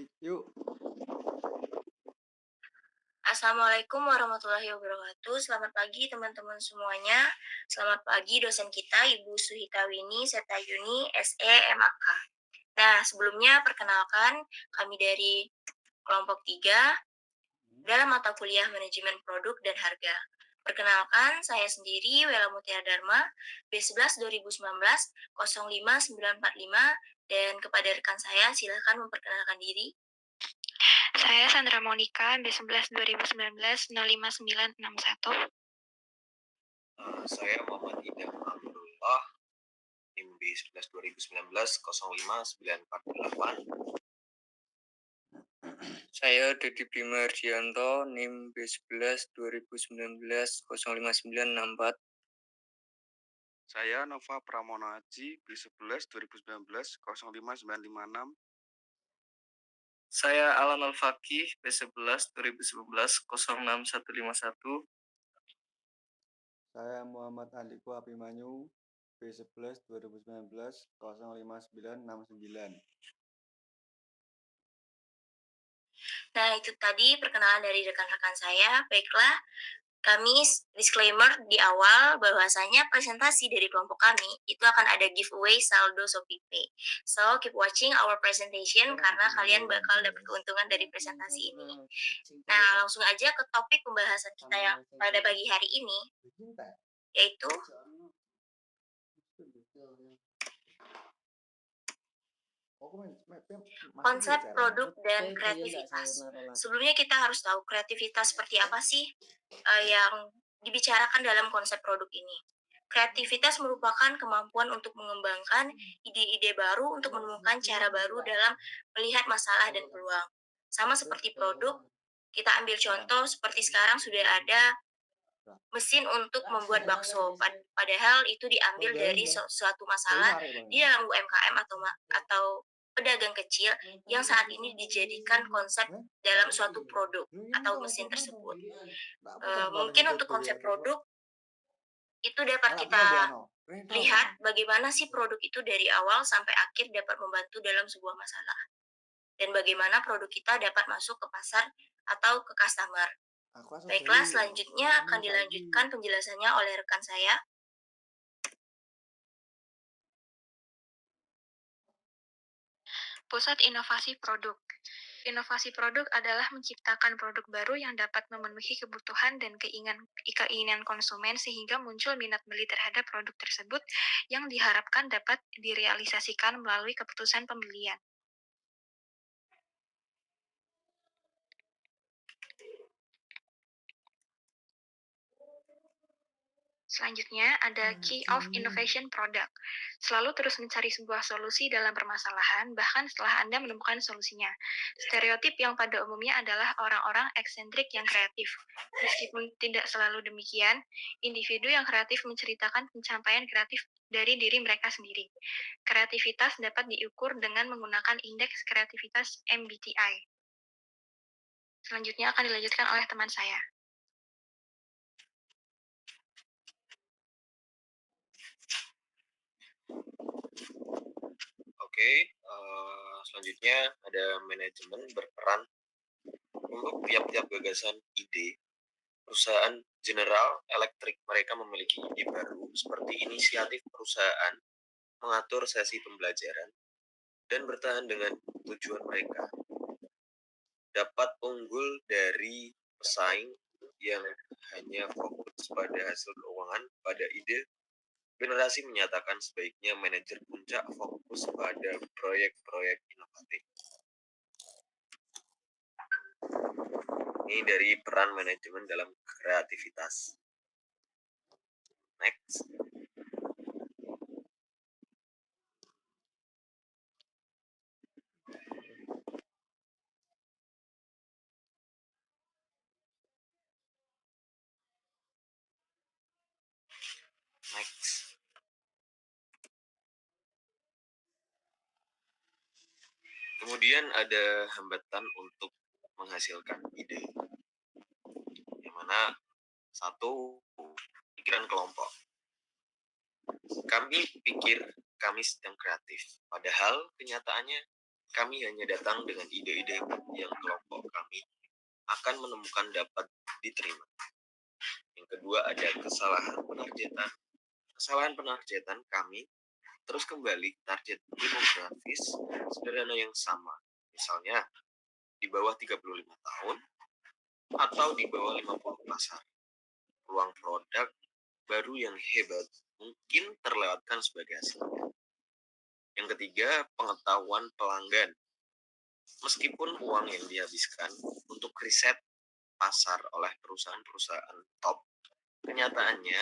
Yuk. Assalamualaikum warahmatullahi wabarakatuh. Selamat pagi teman-teman semuanya. Selamat pagi dosen kita Ibu Suhitawini Setayuni SE MAK. Nah, sebelumnya perkenalkan kami dari kelompok 3 dalam mata kuliah Manajemen Produk dan Harga. Perkenalkan, saya sendiri Wela Mutiara Dharma, B11 2019 05945, dan kepada rekan saya silakan memperkenalkan diri. Saya Sandra Monica, B11 2019 05961. Saya Muhammad Idam Abdullah, NIM B11 2019 05948. Saya Dedi Bima Ardianto, NIM B11 2019 05964. Saya Nova Pramono Aji, B11 2019 05956. Saya Alan Al-Fakih, B11 2011 06151. Saya Muhammad Andiko Abimanyu, B11 2019 05969. Nah, itu tadi perkenalan dari rekan-rekan saya. Baiklah, kami disclaimer di awal bahwasanya presentasi dari kelompok kami itu akan ada giveaway saldo ShopeePay. So, keep watching our presentation karena kalian bakal dapat keuntungan dari presentasi ini. Nah, langsung aja ke topik pembahasan kita yang pada pagi hari ini, yaitu konsep produk dan kreativitas. Sebelumnya kita harus tahu kreativitas seperti apa sih yang dibicarakan dalam konsep produk ini. Kreativitas merupakan kemampuan untuk mengembangkan ide-ide baru untuk menemukan cara baru dalam melihat masalah dan peluang. Sama seperti produk, kita ambil contoh seperti sekarang sudah ada mesin untuk membuat bakso, padahal itu diambil dari suatu masalah di dalam UMKM atau pedagang kecil yang saat ini dijadikan konsep dalam suatu produk atau mesin tersebut. Mungkin untuk konsep produk itu dapat kita lihat bagaimana sih produk itu dari awal sampai akhir dapat membantu dalam sebuah masalah. Dan bagaimana produk kita dapat masuk ke pasar atau ke customer. Baiklah, selanjutnya akan dilanjutkan penjelasannya oleh rekan saya. Pusat Inovasi Produk. Inovasi produk adalah menciptakan produk baru yang dapat memenuhi kebutuhan dan keinginan konsumen sehingga muncul minat beli terhadap produk tersebut yang diharapkan dapat direalisasikan melalui keputusan pembelian. Selanjutnya ada Key of Innovation Product. Selalu terus mencari sebuah solusi dalam permasalahan, bahkan setelah Anda menemukan solusinya. Stereotip yang pada umumnya adalah orang-orang eksentrik yang kreatif. Meskipun tidak selalu demikian, individu yang kreatif menceritakan pencapaian kreatif dari diri mereka sendiri. Kreativitas dapat diukur dengan menggunakan indeks kreativitas MBTI. Selanjutnya akan dilanjutkan oleh teman saya. Oke, selanjutnya ada manajemen berperan untuk tiap-tiap gagasan ide. Perusahaan General Electric mereka memiliki ide baru seperti inisiatif perusahaan mengatur sesi pembelajaran dan bertahan dengan tujuan mereka. Dapat unggul dari pesaing yang hanya fokus pada hasil keuangan pada ide. Generasi menyatakan sebaiknya manajer puncak fokus pada proyek-proyek inovatif. Ini dari peran manajemen dalam kreativitas. Next. Next. Kemudian ada hambatan untuk menghasilkan ide. Yang mana satu, pikiran kelompok. Kami pikir kami sedang kreatif, padahal kenyataannya kami hanya datang dengan ide-ide yang kelompok kami akan menemukan dapat diterima. Yang kedua ada kesalahan penargetan kami terus kembali target demografis sederhana yang sama. Misalnya di bawah 35 tahun atau di bawah 50 pasar. Ruang produk baru yang hebat mungkin terlewatkan sebagai hasilnya. Yang ketiga, pengetahuan pelanggan. Meskipun uang yang dihabiskan untuk riset pasar oleh perusahaan-perusahaan top, kenyataannya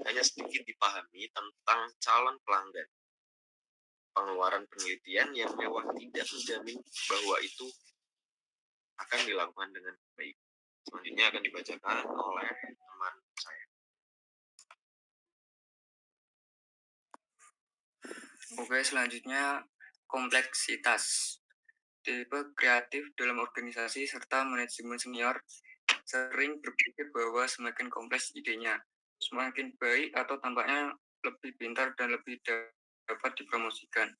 hanya sedikit dipahami tentang calon pelanggan. Pengeluaran penelitian yang mewah tidak menjamin bahwa itu akan dilakukan dengan baik. Selanjutnya akan dibacakan oleh teman saya. Oke, selanjutnya kompleksitas. Tipe kreatif dalam organisasi serta manajemen senior sering berpikir bahwa semakin kompleks idenya, semakin baik atau tampaknya lebih pintar dan lebih dapat dipromosikan.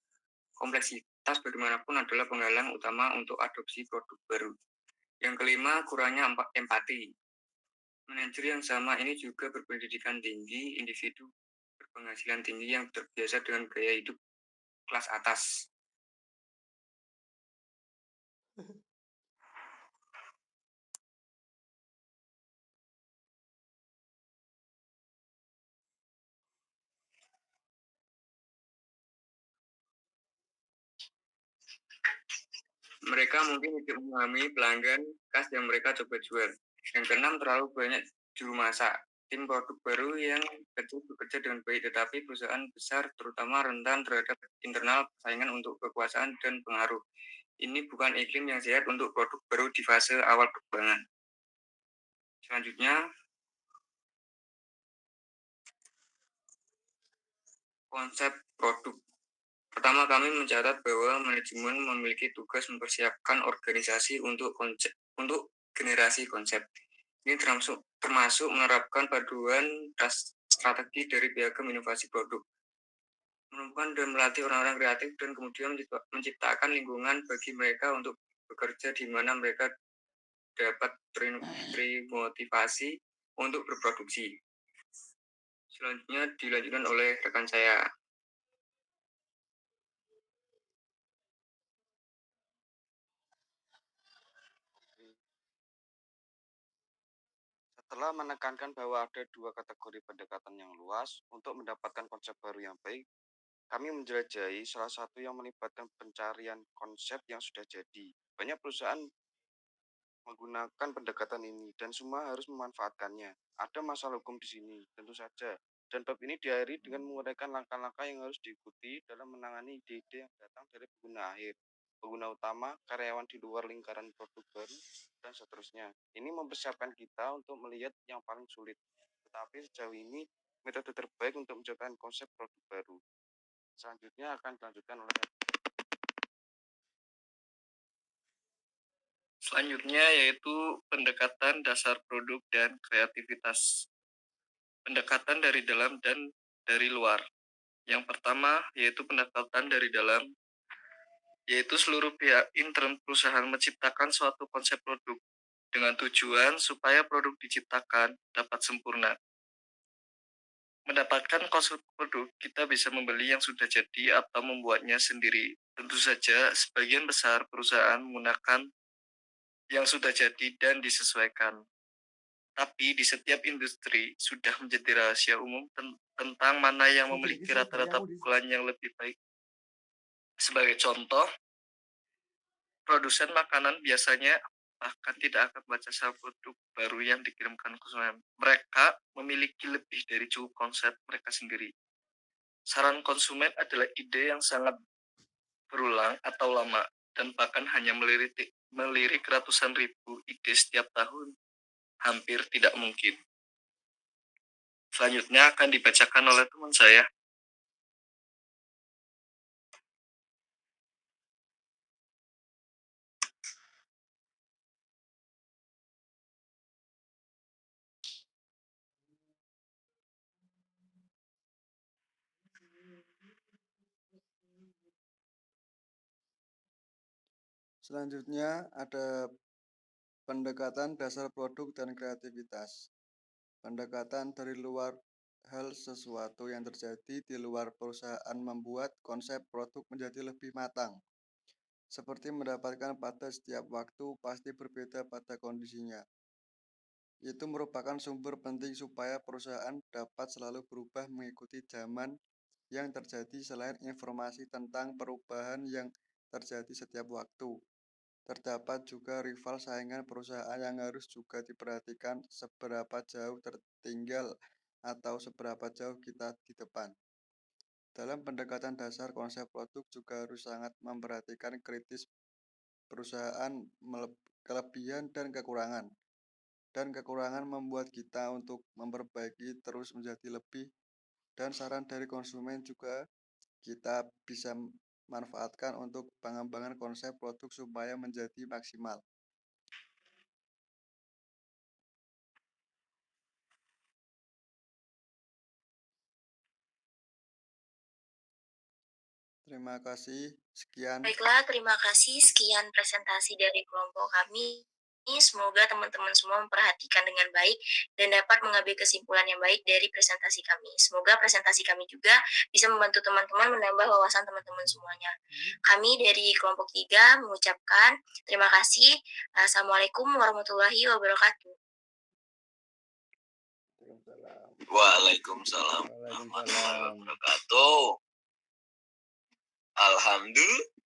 Kompleksitas bagaimanapun adalah penghalang utama untuk adopsi produk baru. Yang kelima, kurangnya empati. Manajer yang sama ini juga berpendidikan tinggi, individu berpenghasilan tinggi yang terbiasa dengan gaya hidup kelas atas. Mereka mungkin tidak memahami pelanggan khas yang mereka coba jual. Yang keenam, terlalu banyak juru masak. Tim produk baru yang kecil bekerja dengan baik, tetapi perusahaan besar terutama rentan terhadap internal persaingan untuk kekuasaan dan pengaruh. Ini bukan iklim yang sehat untuk produk baru di fase awal perkembangan. Selanjutnya, konsep produk. Pertama, kami mencatat bahwa manajemen memiliki tugas mempersiapkan organisasi untuk generasi konsep. Ini termasuk menerapkan paduan strategi dari piagam inovasi produk, menemukan dan melatih orang-orang kreatif, dan kemudian menciptakan lingkungan bagi mereka untuk bekerja di mana mereka dapat termotivasi untuk berproduksi. Selanjutnya dilanjutkan oleh rekan saya. Setelah menekankan bahwa ada dua kategori pendekatan yang luas untuk mendapatkan konsep baru yang baik, kami menjelajahi salah satu yang melibatkan pencarian konsep yang sudah jadi. Banyak perusahaan menggunakan pendekatan ini dan semua harus memanfaatkannya. Ada masalah hukum di sini, tentu saja. Dan bab ini diakhiri dengan menguraikan langkah-langkah yang harus diikuti dalam menangani ide-ide yang datang dari pengguna akhir, pengguna utama, karyawan di luar lingkaran produk baru, dan seterusnya. Ini mempersiapkan kita untuk melihat yang paling sulit. Tetapi sejauh ini, metode terbaik untuk menciptakan konsep produk baru. Selanjutnya akan dilanjutkan oleh Selanjutnya yaitu pendekatan dasar produk dan kreativitas. Pendekatan dari dalam dan dari luar. Yang pertama yaitu pendekatan dari dalam, yaitu seluruh pihak intern perusahaan menciptakan suatu konsep produk dengan tujuan supaya produk diciptakan dapat sempurna. Mendapatkan konsep produk, kita bisa membeli yang sudah jadi atau membuatnya sendiri. Tentu saja, sebagian besar perusahaan menggunakan yang sudah jadi dan disesuaikan. Tapi di setiap industri sudah menjadi rahasia umum tentang mana yang memiliki rata-rata pukulan yang lebih baik. Sebagai contoh, produsen makanan biasanya bahkan tidak akan membaca satu produk baru yang dikirimkan konsumen. Mereka memiliki lebih dari cukup konsep mereka sendiri. Saran konsumen adalah ide yang sangat berulang atau lama, dan bahkan hanya melirik ratusan ribu ide setiap tahun. Hampir tidak mungkin. Selanjutnya akan dibacakan oleh teman saya. Selanjutnya ada pendekatan dasar produk dan kreativitas. Pendekatan dari luar hal sesuatu yang terjadi di luar perusahaan membuat konsep produk menjadi lebih matang. Seperti mendapatkan pada setiap waktu pasti berbeda pada kondisinya. Itu merupakan sumber penting supaya perusahaan dapat selalu berubah mengikuti zaman yang terjadi selain informasi tentang perubahan yang terjadi setiap waktu. Terdapat juga rival saingan perusahaan yang harus juga diperhatikan seberapa jauh tertinggal atau seberapa jauh kita di depan. Dalam pendekatan dasar konsep produk juga harus sangat memperhatikan kritis perusahaan, kelebihan dan kekurangan. Dan kekurangan membuat kita untuk memperbaiki terus menjadi lebih, dan saran dari konsumen juga kita bisa manfaatkan untuk pengembangan konsep produk supaya menjadi maksimal. Terima kasih. Sekian. Baiklah, terima kasih. Sekian presentasi dari kelompok kami. Semoga teman-teman semua memperhatikan dengan baik dan dapat mengambil kesimpulan yang baik dari presentasi kami. Semoga presentasi kami juga bisa membantu teman-teman menambah wawasan teman-teman semuanya. Kami dari kelompok 3 mengucapkan terima kasih. Assalamualaikum warahmatullahi wabarakatuh. Waalaikumsalam warahmatullahi wabarakatuh. Alhamdulillah.